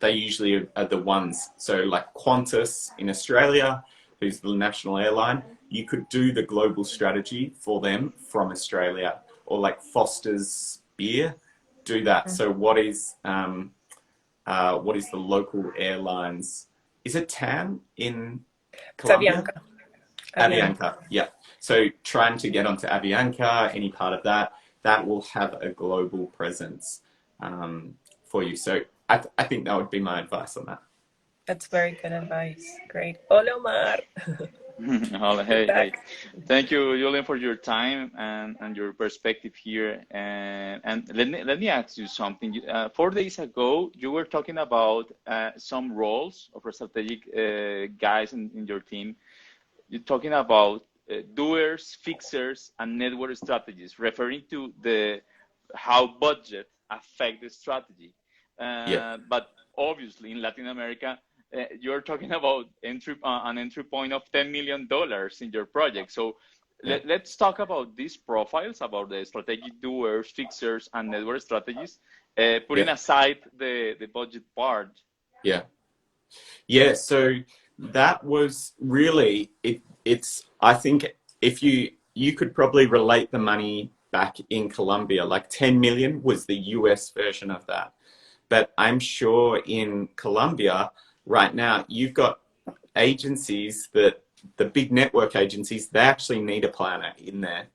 they usually are the ones. So like Qantas in Australia, who's the national airline, you could do the global strategy for them from Australia, or like Foster's Beer, do that. Mm-hmm. So what is the local airlines? Is it TAM in Colombia? Avianca, yeah. So trying to get onto Avianca, any part of that, that will have a global presence for you. So I think that would be my advice on that. That's very good advice. Great. Hola, Omar. Hey. Thank you, Julian, for your time and your perspective here. And let me ask you something. 4 days ago, you were talking about some roles of strategic guys in your team. You're talking about doers, fixers, and network strategies, referring to how budget affect the strategy. But obviously, in Latin America, you're talking about an entry point of $10 million in your project. So let's talk about these profiles, about the strategic doers, fixers, and network strategies, putting aside the budget part. Yeah. So that was really it's. I think if you could probably relate the money back in Colombia, like 10 million was the US version of that. But I'm sure in Colombia right now, you've got agencies that the big network agencies, they actually need a planner in there.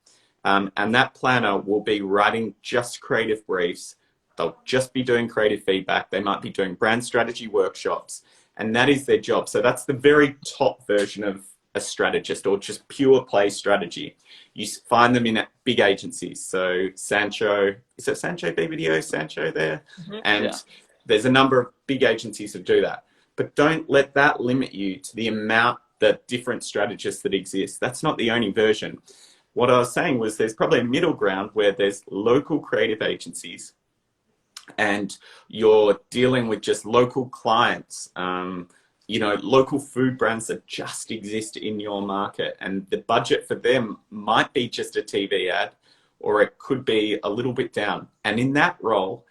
And that planner will be writing just creative briefs. They'll just be doing creative feedback. They might be doing brand strategy workshops, and that is their job. So that's the very top version of a strategist, or just pure play strategy. You find them in big agencies. So Sancho, is it Sancho BBDO, Sancho there? Mm-hmm. And there's a number of big agencies that do that. But don't let that limit you to the amount that different strategists that exist. That's not the only version. What I was saying was there's probably a middle ground where there's local creative agencies and you're dealing with just local clients, local food brands that just exist in your market, and the budget for them might be just a TV ad, or it could be a little bit down. And in that role,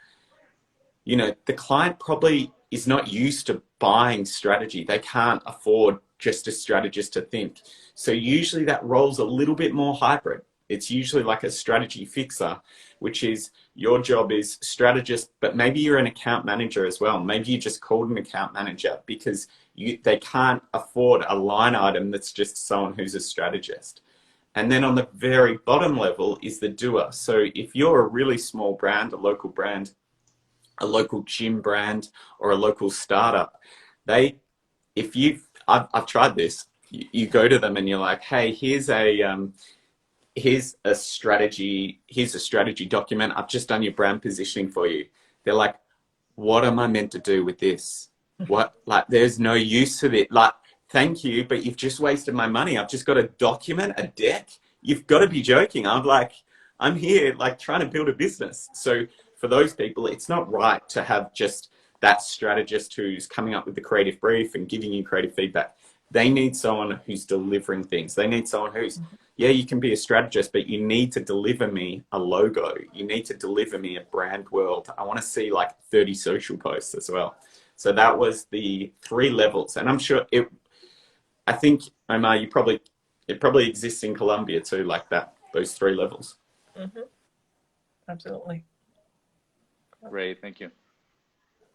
the client probably is not used to buying strategy. They can't afford just a strategist to think. So usually that role's a little bit more hybrid. It's usually like a strategy fixer, which is your job is strategist, but maybe you're an account manager as well. Maybe you just called an account manager because they can't afford a line item that's just someone who's a strategist. And then on the very bottom level is the doer. So if you're a really small brand, a local gym brand, or a local startup, I've tried this. You go to them and you're like, hey, here's a strategy document. I've just done your brand positioning for you. They're like, what am I meant to do with this? What? Like, there's no use to it. Like, thank you, but you've just wasted my money. I've just got a document, a deck. you've got to be joking. I'm here like trying to build a business. So for those people, it's not right to have just that strategist who's coming up with the creative brief and giving you creative feedback. They need someone who's delivering things. They need someone who's, yeah, you can be a strategist, but you need to deliver me a logo. You need to deliver me a brand world. I want to see like 30 social posts as well. So that was the 3 levels. And I'm sure I think, Omar, it probably exists in Colombia too, like that, those 3 levels. Mm-hmm. Absolutely. Great, thank you.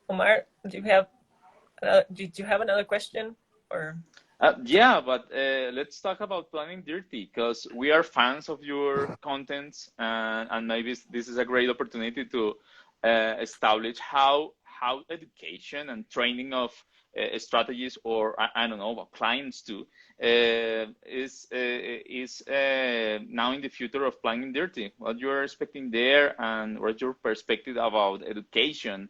Omar, did you have another question? Or yeah, but let's talk about Planning Dirty, because we are fans of your contents, and maybe this is a great opportunity to establish how education and training of strategies, or I don't know, clients too, is now in the future of Planning Dirty. What you're expecting there, and what's your perspective about education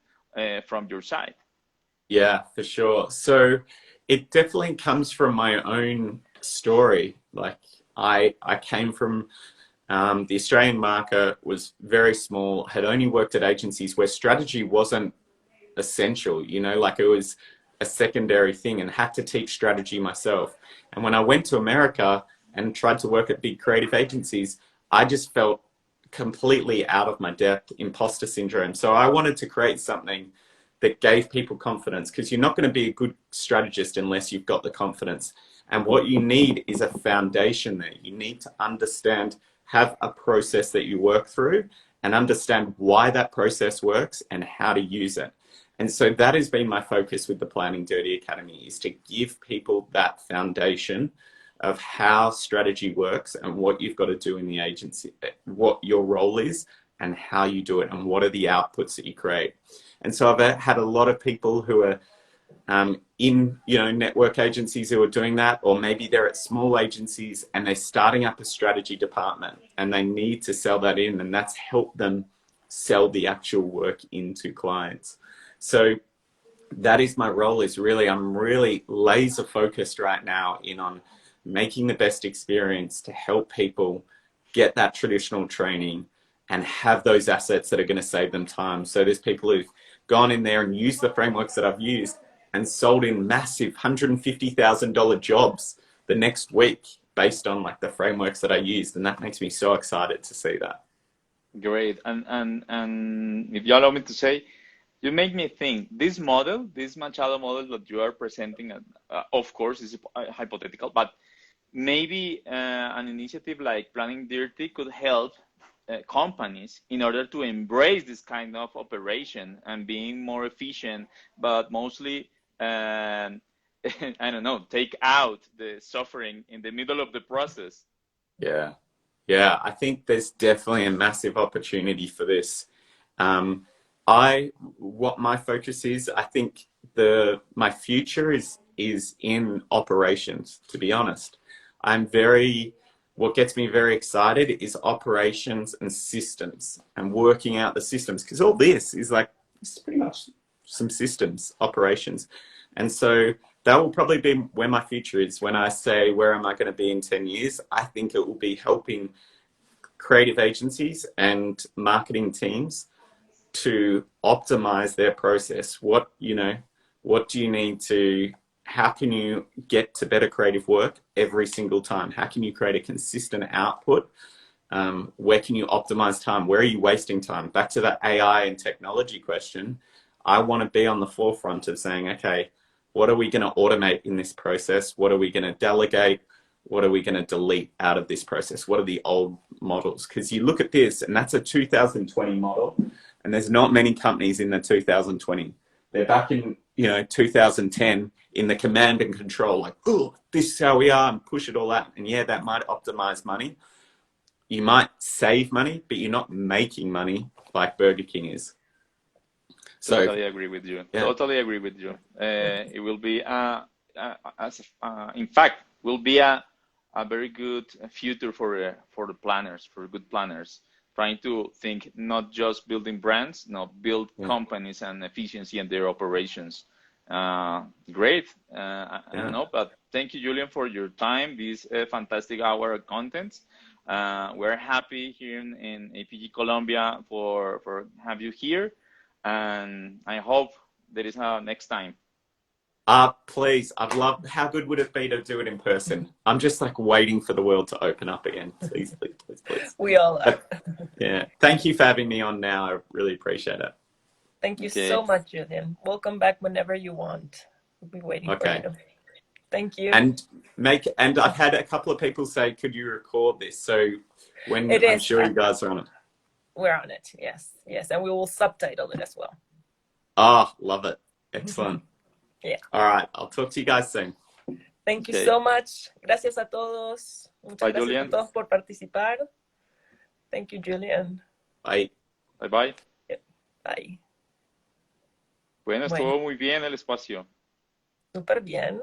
from your side? Yeah, for sure. So it definitely comes from my own story. Like I came from the Australian market, was very small, had only worked at agencies where strategy wasn't essential, you know, like it was a secondary thing, and had to teach strategy myself. And when I went to America and tried to work at big creative agencies, I just felt completely out of my depth, imposter syndrome. So I wanted to create something that gave people confidence, because you're not going to be a good strategist unless you've got the confidence. And what you need is a foundation there. You need to understand, have a process that you work through, and understand why that process works and how to use it. And so that has been my focus with the Planning Dirty Academy, is to give people that foundation of how strategy works and what you've got to do in the agency, what your role is and how you do it, and what are the outputs that you create. And so I've had a lot of people who are in, you know, network agencies who are doing that, or maybe they're at small agencies and they're starting up a strategy department and they need to sell that in, and that's helped them sell the actual work into clients. So that is my role, is really, I'm really laser focused right now on making the best experience to help people get that traditional training and have those assets that are going to save them time. So there's people who've gone in there and used the frameworks that I've used and sold in massive $150,000 jobs the next week based on like the frameworks that I used. And that makes me so excited to see that. Great. And if you allow me to say, you make me think this model, this Machado model that you are presenting, of course, is hypothetical, but maybe an initiative like Planning Dirty could help companies in order to embrace this kind of operation and being more efficient, but mostly, I don't know, take out the suffering in the middle of the process. Yeah. I think there's definitely a massive opportunity for this. What my focus is, I think my future is in operations, to be honest. What gets me very excited is operations and systems, and working out the systems, because all this is like, it's pretty much some systems, operations. And so that will probably be where my future is. When I say, where am I going to be in 10 years? I think it will be helping creative agencies and marketing teams to optimize their process. What do you need to, how can you get to better creative work every single time? How can you create a consistent output? Where can you optimize time? Where are you wasting time? Back to that AI and technology question, I want to be on the forefront of saying, okay, what are we going to automate in this process? What are we going to delegate? What are we going to delete out of this process? What are the old models? Because you look at this, and that's a 2020 model, and there's not many companies in the 2020. They're back in 2010 in the command and control, like, oh, this is how we are, and push it all out. And yeah, that might optimize money. You might save money, but you're not making money like Burger King is. So, totally agree with you. Yeah. Totally agree with you. It will be, in fact, will be a very good future for the planners, for good planners, trying to think not just building brands, build companies and efficiency in their operations. Great. I don't know, but thank you, Julian, for your time, this fantastic hour of content. We're happy here in Apg Colombia for have you here, and I hope there is a next time. Please, I'd love, how good would it be to do it in person? I'm just like waiting for the world to open up again. Please, please, please, please. We all are. Yeah. Thank you for having me on now. I really appreciate it. Thank you so much, Julian. Welcome back whenever you want. We'll be waiting for you. Thank you. And I've had a couple of people say, could you record this? So when I'm sure you guys are on it. We're on it. Yes. Yes. And we will subtitle it as well. Oh, love it. Excellent. Yeah. All right. I'll talk to you guys soon. Thank you so much. Gracias a todos. Muchas gracias Julian. a todos por participar. Thank you, Julian. Bye. Bye, bye. Bye. Bueno, estuvo muy bien el espacio. Súper bien.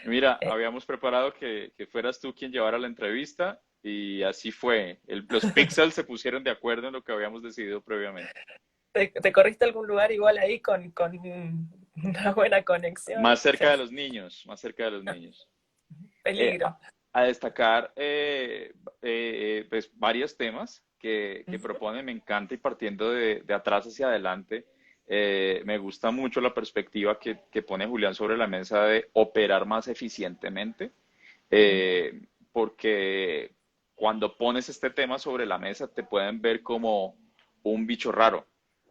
Mira, habíamos preparado que fueras tú quien llevara la entrevista y así fue. Los píxeles se pusieron de acuerdo en lo que habíamos decidido previamente. ¿Te corriste a algún lugar igual ahí con una buena conexión? Más cerca de los niños, más cerca de los niños. Peligro. A destacar pues varios temas que propone, me encanta, y partiendo de atrás hacia adelante, me gusta mucho la perspectiva que pone Julián sobre la mesa de operar más eficientemente, porque cuando pones este tema sobre la mesa te pueden ver como un bicho raro.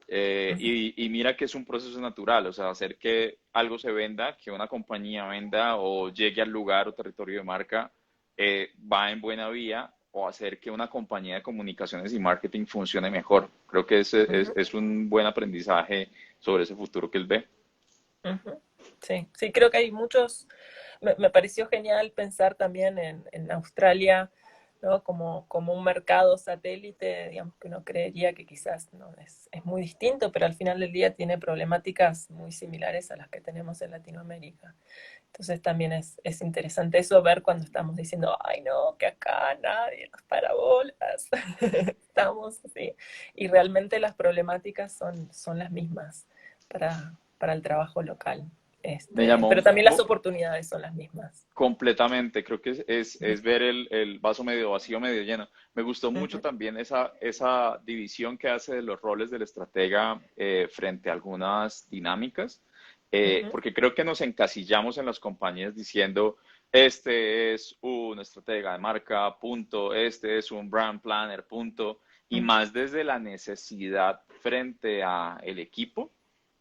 Y mira que es un proceso natural, o sea, hacer que algo se venda, que una compañía venda o llegue al lugar o territorio de marca, va en buena vía, o hacer que una compañía de comunicaciones y marketing funcione mejor. Creo que es un buen aprendizaje sobre ese futuro que él ve. Sí, creo que hay muchos. Me pareció genial pensar también en Australia, ¿no? Como un mercado satélite, digamos, que uno creería que quizás no es muy distinto, pero al final del día tiene problemáticas muy similares a las que tenemos en Latinoamérica. Entonces también es interesante eso, ver cuando estamos diciendo, ay no, que acá nadie nos para bolas, estamos así, y realmente las problemáticas son las mismas para el trabajo local. Pero también las oportunidades son las mismas. Completamente, creo que es ver el vaso medio vacío, medio lleno. Me gustó mucho también esa división que hace de los roles del estratega frente a algunas dinámicas, porque creo que nos encasillamos en las compañías diciendo, este es un estratega de marca, punto, este es un brand planner, punto, y más desde la necesidad frente a el equipo.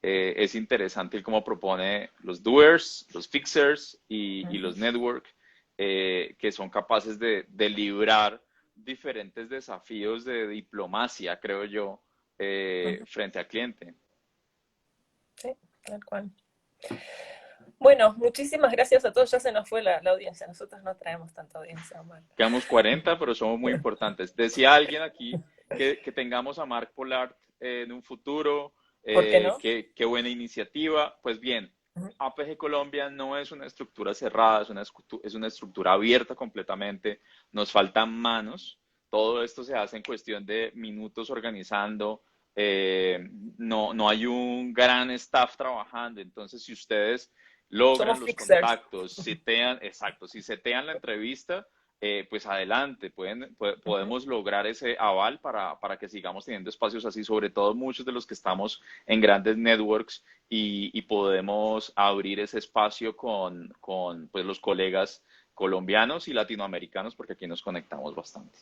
Es interesante cómo propone los doers, los fixers y los network, que son capaces de librar diferentes desafíos de diplomacia, creo yo, frente al cliente. Sí, tal cual. Bueno, muchísimas gracias a todos. Ya se nos fue la audiencia. Nosotros no traemos tanta audiencia, Omar. Quedamos 40, pero somos muy importantes. Decía alguien aquí que tengamos a Marc Pollard en un futuro. ¿Por qué no? Qué buena iniciativa. Pues bien, Apg Colombia no es una estructura cerrada, es una estructura abierta completamente. Nos faltan manos. Todo esto se hace en cuestión de minutos organizando. No hay un gran staff trabajando. Entonces, si ustedes logran los contactos, si setean la entrevista, pues adelante, podemos lograr ese aval para que sigamos teniendo espacios así, sobre todo muchos de los que estamos en grandes networks, y podemos abrir ese espacio con pues, los colegas colombianos y latinoamericanos, porque aquí nos conectamos bastante.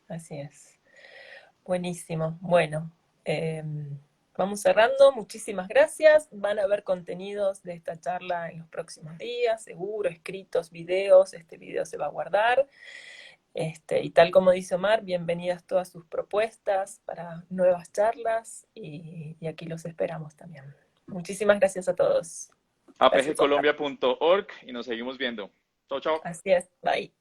Así es. Buenísimo. Bueno, vamos cerrando. Muchísimas gracias. Van a haber contenidos de esta charla en los próximos días, seguro, escritos, videos. Este video se va a guardar. Y tal como dice Omar, bienvenidas todas sus propuestas para nuevas charlas, y aquí los esperamos también. Muchísimas gracias a todos. apgcolombia.org, y nos seguimos viendo. Chao, chao. Así es. Bye.